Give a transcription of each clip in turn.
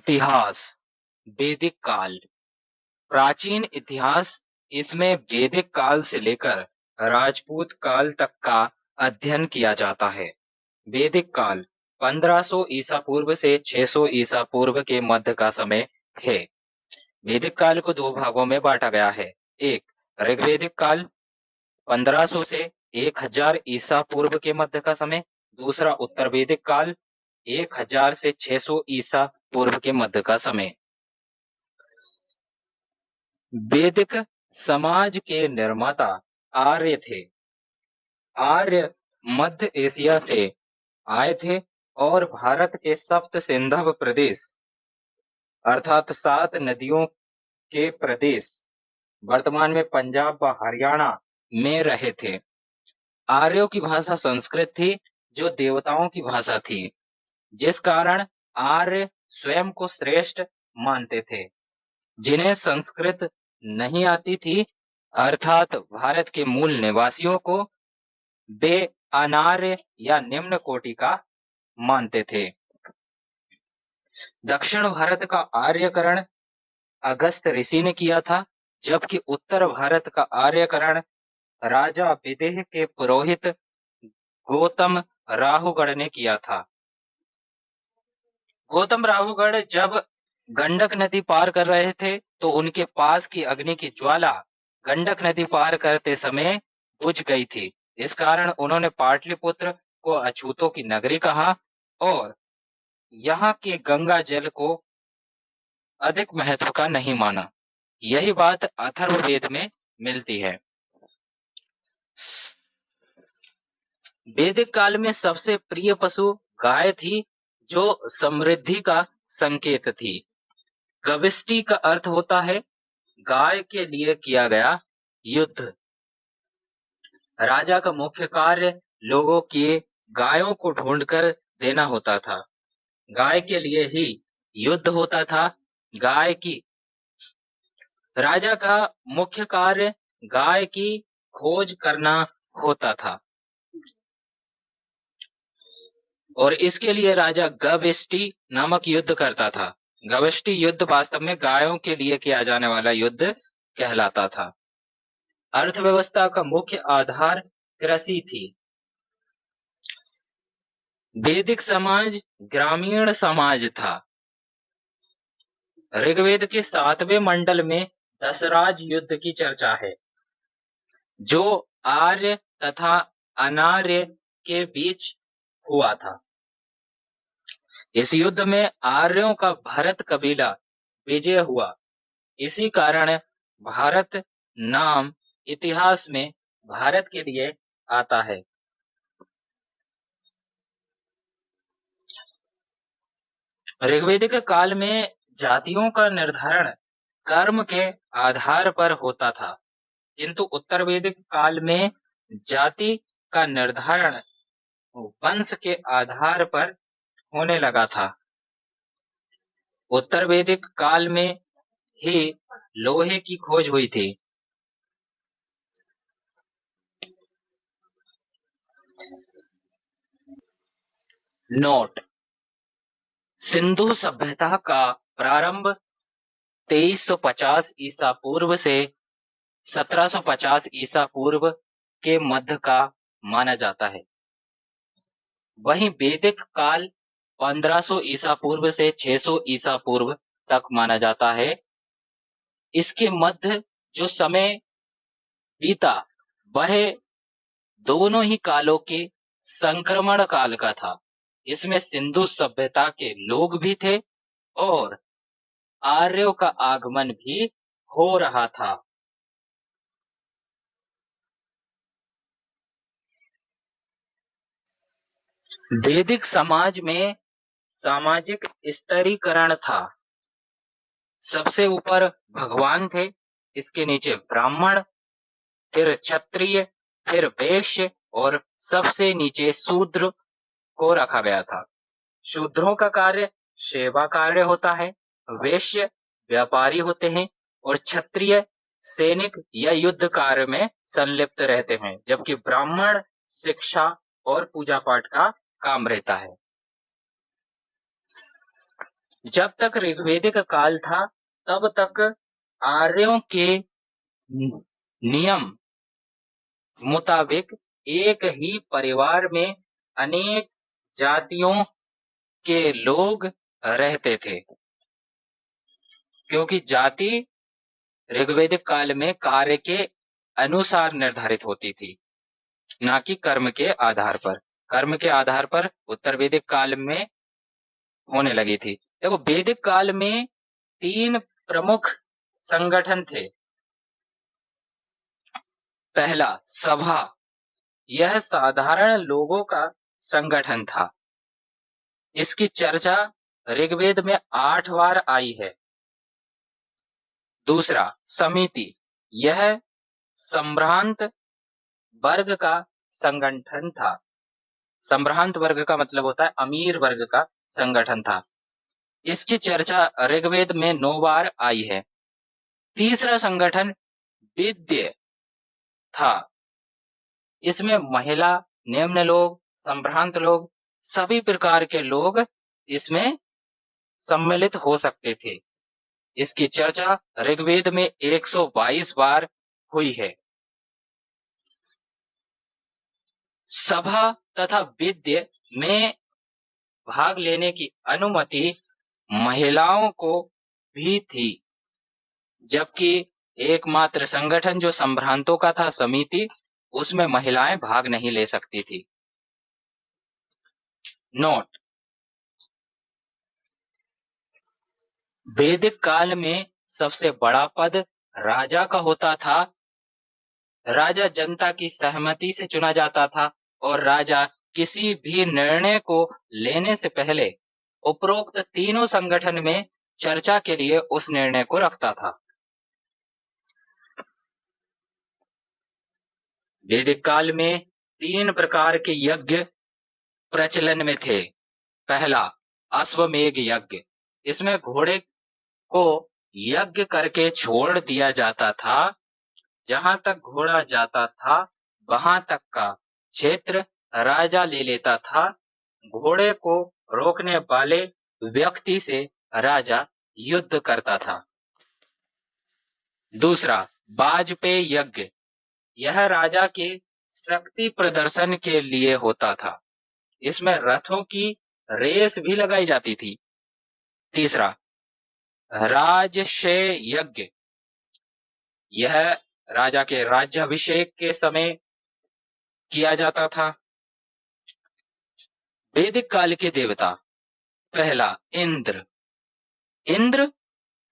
इतिहास। वैदिक काल। प्राचीन इतिहास, इसमें वैदिक काल से लेकर राजपूत काल तक का अध्ययन किया जाता है। वैदिक काल 1500 ईसा पूर्व से 600 ईसा पूर्व के मध्य का समय है। वैदिक काल को दो भागों में बांटा गया है। एक, ऋग्वैदिक काल 1500 से 1000 ईसा पूर्व के मध्य का समय। दूसरा, उत्तर वैदिक काल 1000 से 600 ईसा पूर्व के मध्य का समय। वैदिक समाज के निर्माता आर्य थे। आर्य मध्य एशिया से आए थे और भारत के सप्त सिंधव प्रदेश अर्थात 7 नदियों के प्रदेश, वर्तमान में पंजाब व हरियाणा में रहे थे। आर्यों की भाषा संस्कृत थी, जो देवताओं की भाषा थी, जिस कारण आर्य स्वयं को श्रेष्ठ मानते थे। जिन्हें संस्कृत नहीं आती थी, अर्थात भारत के मूल निवासियों को, वे अनार्य या निम्न कोटि का मानते थे। दक्षिण भारत का आर्यकरण अगस्त ऋषि ने किया था, जबकि उत्तर भारत का आर्यकरण राजा विदेह के पुरोहित गौतम राहुगढ़ ने किया था। गौतम राहुगढ़ जब गंडक नदी पार कर रहे थे, तो उनके पास की अग्नि की ज्वाला गंडक नदी पार करते समय बुझ गई थी। इस कारण उन्होंने पाटलिपुत्र को अछूतों की नगरी कहा और यहाँ के गंगा जल को अधिक महत्व का नहीं माना। यही बात अथर्ववेद में मिलती है। वैदिक काल में सबसे प्रिय पशु गाय थी, जो समृद्धि का संकेत थी। गविष्टि का अर्थ होता है गाय के लिए किया गया युद्ध। राजा का मुख्य कार्य लोगों की गायों को ढूंढकर देना होता था। गाय के लिए ही युद्ध होता था। गाय की राजा का मुख्य कार्य गाय की खोज करना होता था और इसके लिए राजा गविष्टि नामक युद्ध करता था। गविष्टि युद्ध वास्तव में गायों के लिए किया जाने वाला युद्ध कहलाता था। अर्थव्यवस्था का मुख्य आधार कृषि थी। वैदिक समाज ग्रामीण समाज था। ऋग्वेद के 7वें मंडल में दशराज युद्ध की चर्चा है, जो आर्य तथा अनार्य के बीच हुआ था। इस युद्ध में आर्यों का भरत कबीला विजय हुआ। इसी कारण भारत नाम इतिहास में भारत के लिए आता है। ऋग्वेदिक काल में जातियों का निर्धारण कर्म के आधार पर होता था, किंतु उत्तर वैदिक काल में जाति का निर्धारण वंश के आधार पर होने लगा था। उत्तर वैदिक काल में ही लोहे की खोज हुई थी। नोट: सिंधु सभ्यता का प्रारंभ 2350 ईसा पूर्व से 1750 ईसा पूर्व के मध्य का माना जाता है। वहीं वैदिक काल 1500 ईसा पूर्व से 600 ईसा पूर्व तक माना जाता है। इसके मध्य जो समय बीता, वह दोनों ही कालों के संक्रमण काल का था। इसमें सिंधु सभ्यता के लोग भी थे और आर्यों का आगमन भी हो रहा था। वैदिक समाज में सामाजिक स्तरीकरण था। सबसे ऊपर भगवान थे, इसके नीचे ब्राह्मण, फिर क्षत्रिय, फिर वैश्य और सबसे नीचे शूद्र को रखा गया था। शूद्रों का कार्य सेवा कार्य होता है, वैश्य व्यापारी होते हैं और क्षत्रिय सैनिक या युद्ध कार्य में संलिप्त रहते हैं, जबकि ब्राह्मण शिक्षा और पूजा पाठ का काम रहता है। जब तक ऋग्वेदिक काल था तब तक आर्यों के नियम मुताबिक एक ही परिवार में अनेक जातियों के लोग रहते थे, क्योंकि जाति ऋग्वेदिक काल में कार्य के अनुसार निर्धारित होती थी, ना कि कर्म के आधार पर। कर्म के आधार पर उत्तर वैदिक काल में होने लगी थी। देखो, वैदिक काल में 3 प्रमुख संगठन थे। पहला, सभा। यह साधारण लोगों का संगठन था। इसकी चर्चा ऋग्वेद में 8 बार आई है। दूसरा, समिति। यह संभ्रांत वर्ग का संगठन था। संभ्रांत वर्ग का मतलब होता है अमीर वर्ग का संगठन था। इसकी चर्चा ऋग्वेद में 9 बार आई है। तीसरा संगठन विद्य था। इसमें महिला, निम्न लोग, संभ्रांत लोग, सभी प्रकार के लोग इसमें सम्मिलित हो सकते थे। इसकी चर्चा ऋग्वेद में 122 बार हुई है। सभा तथा विद्य में भाग लेने की अनुमति महिलाओं को भी थी, जबकि एकमात्र संगठन जो संभ्रांतों का था, समिति, उसमें महिलाएं भाग नहीं ले सकती थी। नोट: वैदिक काल में सबसे बड़ा पद राजा का होता था। राजा जनता की सहमति से चुना जाता था और राजा किसी भी निर्णय को लेने से पहले उपरोक्त तीनों संगठन में चर्चा के लिए उस निर्णय को रखता था। वैदिक काल में 3 प्रकार के यज्ञ प्रचलन में थे। पहला, अश्वमेध यज्ञ। इसमें घोड़े को यज्ञ करके छोड़ दिया जाता था। जहां तक घोड़ा जाता था वहां तक का क्षेत्र राजा ले लेता था। घोड़े को रोकने वाले व्यक्ति से राजा युद्ध करता था। दूसरा, वाजपेय यज्ञ। यह राजा के शक्ति प्रदर्शन के लिए होता था। इसमें रथों की रेस भी लगाई जाती थी। तीसरा, राजर्षय यज्ञ। यह राजा के राज्याभिषेक के समय किया जाता था। वैदिक काल के देवता: पहला, इंद्र। इंद्र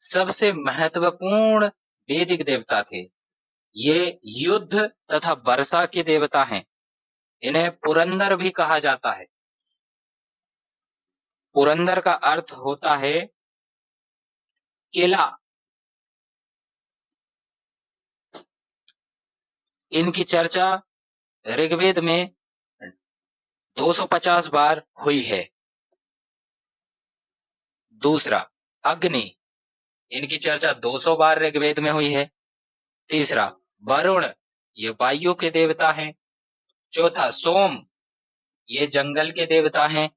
सबसे महत्वपूर्ण वैदिक देवता थे। ये युद्ध तथा वर्षा के देवता हैं। इन्हें पुरंदर भी कहा जाता है। पुरंदर का अर्थ होता है किला। इनकी चर्चा ऋग्वेद में 250 बार हुई है। दूसरा, अग्नि। इनकी चर्चा 200 बार ऋग्वेद में हुई है। तीसरा, वरुण। ये वायु के देवता हैं। चौथा, सोम। ये जंगल के देवता हैं।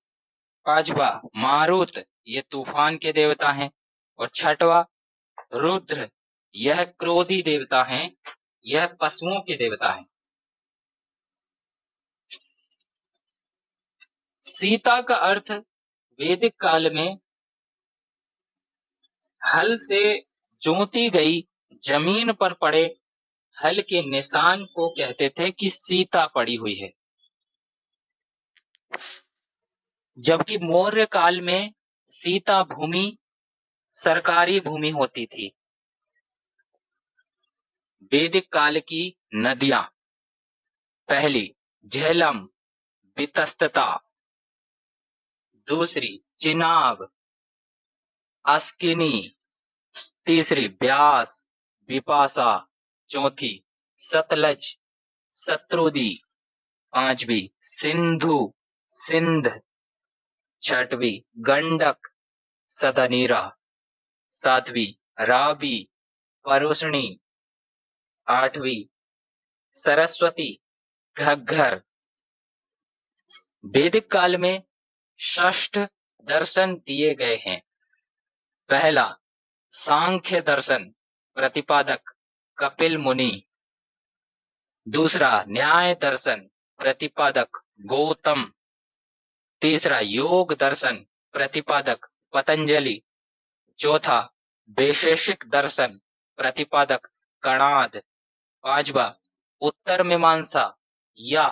पांचवा, मारुत। ये तूफान के देवता हैं। और छठवा, रुद्र। यह क्रोधी देवता हैं। यह पशुओं के देवता हैं। सीता का अर्थ वैदिक काल में हल से जोती गई जमीन पर पड़े हल के निशान को कहते थे कि सीता पड़ी हुई है। जबकि मौर्य काल में सीता भूमि सरकारी भूमि होती थी। वैदिक काल की नदियां: पहली, झेलम, वितस्तता। दूसरी, चिनाब, अस्किनी। तीसरी, ब्यास, विपासा। चौथी, सतलज, शत्रुदी। पांचवी, सिंधु, सिंध। छठवीं, गंडक, सदनीरा। सातवीं, रावी, परुष्णी। आठवीं, सरस्वती, घग्गर। वैदिक काल में षष्ठ दर्शन दिए गए हैं। पहला सांख्य दर्शन प्रतिपादक कपिल मुनि, दूसरा न्याय दर्शन प्रतिपादक गौतम, तीसरा योग दर्शन प्रतिपादक पतंजलि, चौथा वैशेषिक दर्शन प्रतिपादक कणाद, पांचवा उत्तर मीमांसा या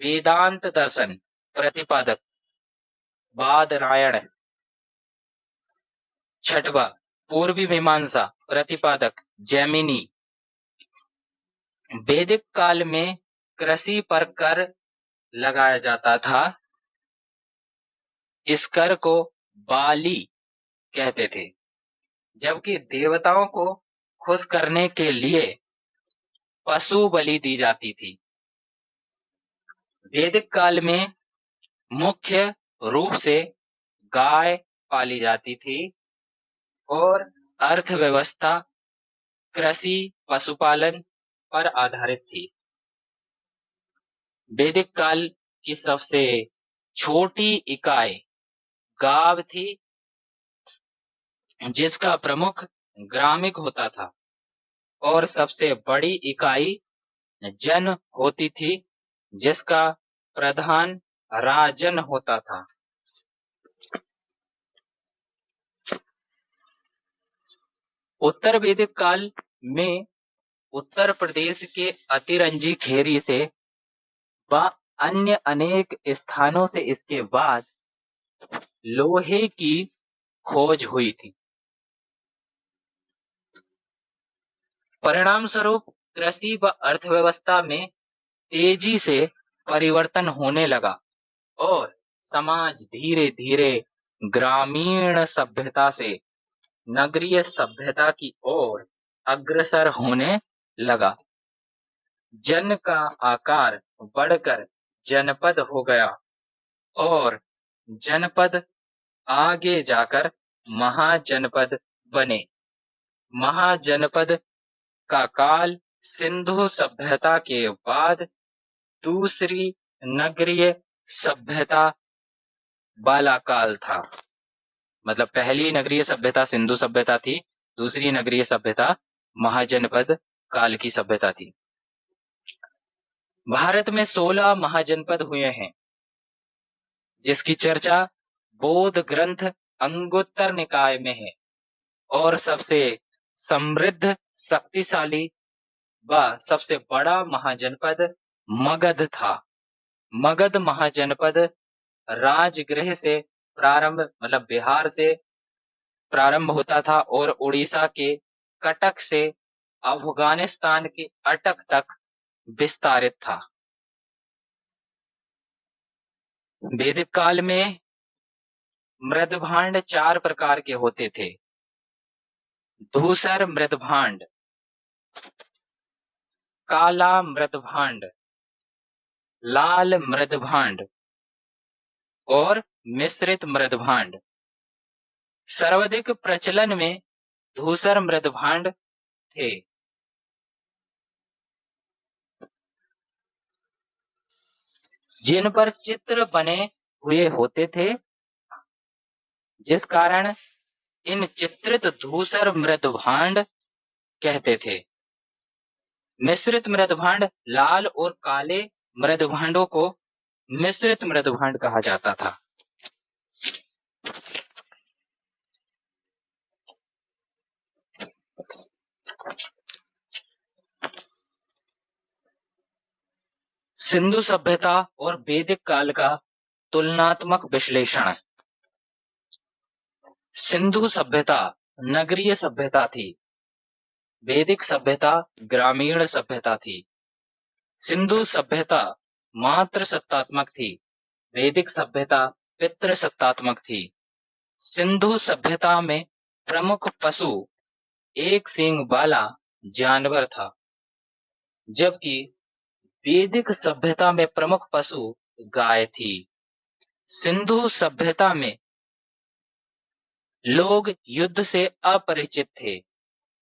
वेदांत दर्शन प्रतिपादक बादरायण, छठवा पूर्वी मीमांसा प्रतिपादक जैमिनी। वैदिक काल में कृषि पर कर लगाया जाता था। इस कर को बाली कहते थे, जबकि देवताओं को खुश करने के लिए पशु बलि दी जाती थी। वैदिक काल में मुख्य रूप से गाय पाली जाती थी और अर्थव्यवस्था कृषि पशुपालन पर आधारित थी। वैदिक काल की सबसे छोटी इकाई गाव थी, जिसका प्रमुख ग्रामिक होता था, और सबसे बड़ी इकाई जन होती थी, जिसका प्रधान राजन होता था। उत्तर वैदिक काल में उत्तर प्रदेश के अतिरंजी खेरी से व अन्य अनेक स्थानों से इसके बाद लोहे की खोज हुई थी। परिणाम स्वरूप कृषि व अर्थव्यवस्था में तेजी से परिवर्तन होने लगा और समाज धीरे धीरे ग्रामीण सभ्यता से नगरीय सभ्यता की ओर अग्रसर होने लगा। जन का आकार बढ़कर जनपद हो गया और जनपद आगे जाकर महाजनपद बने। महाजनपद का काल सिंधु सभ्यता के बाद दूसरी नगरीय सभ्यता वाला काल था। मतलब पहली नगरीय सभ्यता सिंधु सभ्यता थी, दूसरी नगरीय सभ्यता महाजनपद काल की सभ्यता थी। भारत में 16 महाजनपद हुए हैं, जिसकी चर्चा बौद्ध ग्रंथ अंगुत्तर निकाय में है, और सबसे समृद्ध, शक्तिशाली व सबसे बड़ा महाजनपद मगध था। मगध महाजनपद राजगृह से प्रारंभ, मतलब बिहार से प्रारंभ होता था और उड़ीसा के कटक से अफगानिस्तान के अटक तक विस्तारित था। वैदिक काल में मृदभांड 4 प्रकार के होते थे: धूसर मृदभांड, काला मृदभांड, लाल मृदभांड और मिश्रित मृदभांड। सर्वाधिक प्रचलन में धूसर मृदभांड थे। जिन पर चित्र बने हुए होते थे, जिस कारण इन चित्रित धूसर मृदभांड कहते थे। मिश्रित मृदभांड, लाल और काले मृदभांडों को मिश्रित मृदभांड कहा जाता था। सिंधु सभ्यता और वैदिक काल का तुलनात्मक विश्लेषण। सिंधु सभ्यता नगरीय सभ्यता थी, वैदिक सभ्यता ग्रामीण सभ्यता थी। सिंधु सभ्यता मात्र सत्तात्मक थी, वैदिक सभ्यता पितृ सत्तात्मक थी। सिंधु सभ्यता में प्रमुख पशु एक सींग वाला जानवर था, जबकि वैदिक सभ्यता में प्रमुख पशु गाय थी। सिंधु सभ्यता में लोग युद्ध से अपरिचित थे,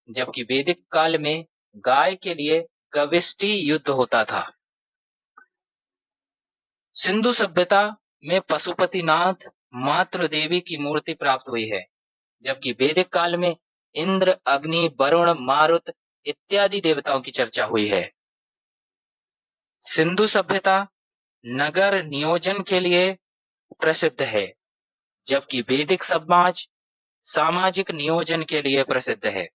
जबकि वैदिक काल में गाय के लिए गविष्टि युद्ध होता था। सिंधु सभ्यता में पशुपतिनाथ मातृ देवी की मूर्ति प्राप्त हुई है, जबकि वैदिक काल में इंद्र, अग्नि, वरुण, मारुत इत्यादि देवताओं की चर्चा हुई है। सिंधु सभ्यता नगर नियोजन के लिए प्रसिद्ध है, जबकि वैदिक समाज सामाजिक नियोजन के लिए प्रसिद्ध है।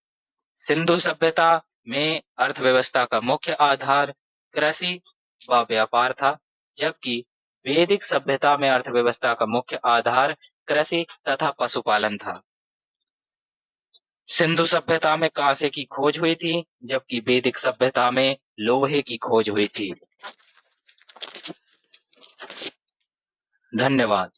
सिंधु सभ्यता में अर्थव्यवस्था का मुख्य आधार कृषि व व्यापार था, जबकि वैदिक सभ्यता में अर्थव्यवस्था का मुख्य आधार कृषि तथा पशुपालन था। सिंधु सभ्यता में कांसे की खोज हुई थी, जबकि वैदिक सभ्यता में लोहे की खोज हुई थी। धन्यवाद।